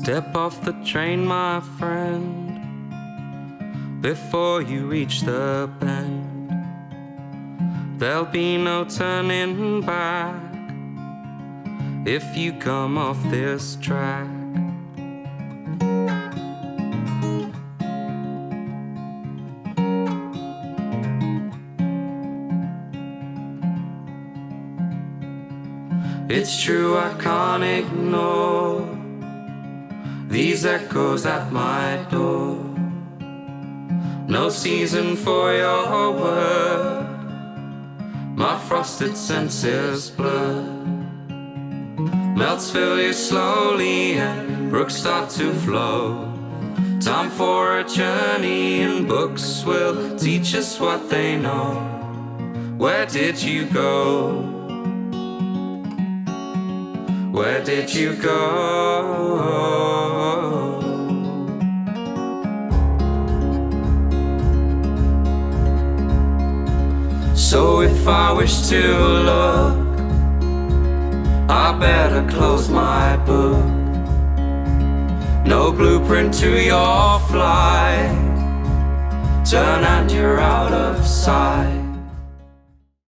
Step off the train, my friend, before you reach the bend. There'll be no turning back if you come off this track. It's true, I can't ignore these echoes at my door. No season for your word, my frosted senses blur. Melts fill you slowly and brooks start to flow. Time for a journey and books will teach us what they know. Where did you go? Where did you go? So if I wish to look, I better close my book. No blueprint to your flight, turn and you're out of sight.